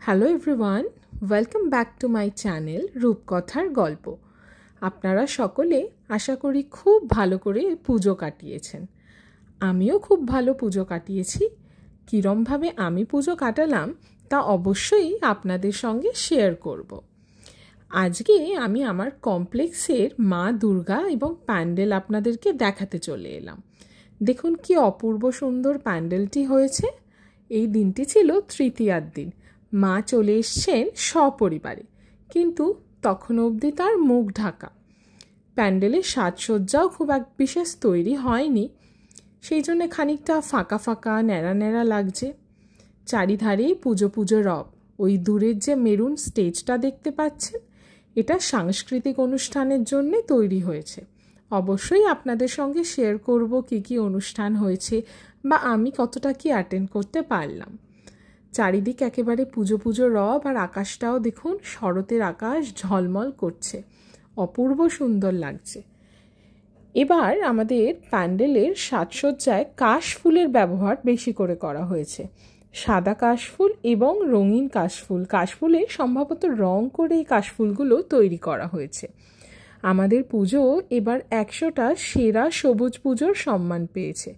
Hello everyone, welcome back to my channel রূপকথার গল্প। আপনারা সকলে আশা করি খুব ভালো করে পুজো কাটিয়েছেন। আমিও খুব ভালো পুজো কাটিয়েছি। কীরমভাবে আমি পুজো কাটালাম তা অবশ্যই আপনাদের সঙ্গে শেয়ার করব। আজকে আমি আমার কমপ্লেক্সের মা দুর্গা এবং প্যান্ডেল আপনাদেরকে দেখাতে চলে এলাম। দেখুন কি অপূর্ব সুন্দর প্যান্ডেলটি হয়েছে। এই দিনটি ছিল তৃতীয়ার দিন। মা চলে এসছেন সপরিবারে, কিন্তু তখন অবধি তার মুখ ঢাকা। প্যান্ডেলের সাজসজ্জাও খুব এক বিশেষ তৈরি হয়নি, সেই জন্যে খানিকটা ফাঁকা ফাঁকা ন্যাড়া ন্যাড়া লাগছে। চারিধারেই পুজো পুজো রব। ওই দূরের যে মেরুন স্টেজটা দেখতে পাচ্ছেন, এটা সাংস্কৃতিক অনুষ্ঠানের জন্যে তৈরি হয়েছে। অবশ্যই আপনাদের সঙ্গে শেয়ার করব কি কি অনুষ্ঠান হয়েছে বা আমি কতটা কি অ্যাটেন্ড করতে পারলাম। চারিদিক একেবারে পুজো পুজো রব, আর আকাশটাও দেখুন শরতের আকাশ ঝলমল করছে, অপূর্ব সুন্দর লাগছে। এবার আমাদের প্যান্ডেলের সাজসজ্জায় কাশফুলের ব্যবহার বেশি করে করা হয়েছে। সাদা কাশফুল এবং রঙিন কাশফুল, কাশফুলে সম্ভবত রং করে এই কাশফুলগুলো তৈরি করা হয়েছে। আমাদের পুজো এবার 100টা সেরা সবুজ পুজোর সম্মান পেয়েছে।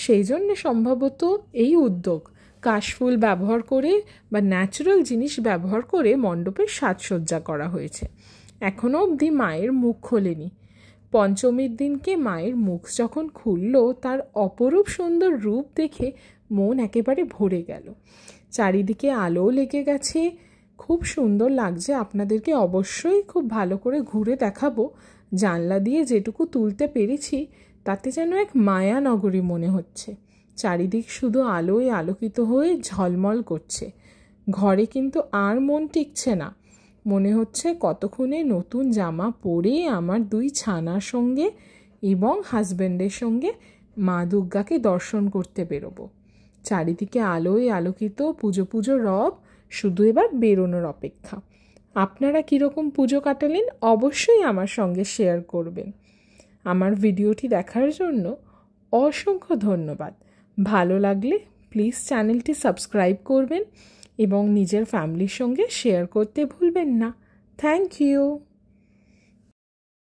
সেই জন্যে সম্ভবত এই উদ্যোগ, কাশফুল ব্যবহার করে বা ন্যাচারাল জিনিস ব্যবহার করে মণ্ডপের সাজসজ্জা করা হয়েছে। এখনও অবধি মায়ের মুখ খোলেনি। পঞ্চমীর দিনকে মায়ের মুখ যখন খুলল, তার অপরূপ সুন্দর রূপ দেখে মন একেবারে ভরে গেল। চারিদিকে আলো লেগে গেছে, খুব সুন্দর লাগছে। আপনাদেরকে অবশ্যই খুব ভালো করে ঘুরে দেখাবো। জানলা দিয়ে যেটুকু তুলতে পেরেছি তাতে যেন এক মায়া নগরী মনে হচ্ছে। চারিদিক শুধু আলোয় আলোকিত হয়ে ঝলমল করছে। ঘরে কিন্তু আর মন টিকছে না। মনে হচ্ছে কতক্ষণে নতুন জামা পরে আমার 2 ছানার সঙ্গে এবং হাজব্যান্ডের সঙ্গে মা দুর্গাকে দর্শন করতে বেরোবো। চারিদিকে আলোয় আলোকিত পুজো পুজো রব, শুধু এবার বেরোনোর অপেক্ষা। আপনারা কীরকম পুজো কাটালেন অবশ্যই আমার সঙ্গে শেয়ার করবেন। আমার ভিডিওটি দেখার জন্য অসংখ্য ধন্যবাদ। ভালো লাগলে প্লিজ চ্যানেলটি সাবস্ক্রাইব করবেন এবং নিজের ফ্যামিলির সঙ্গে শেয়ার করতে ভুলবেন না। Thank you.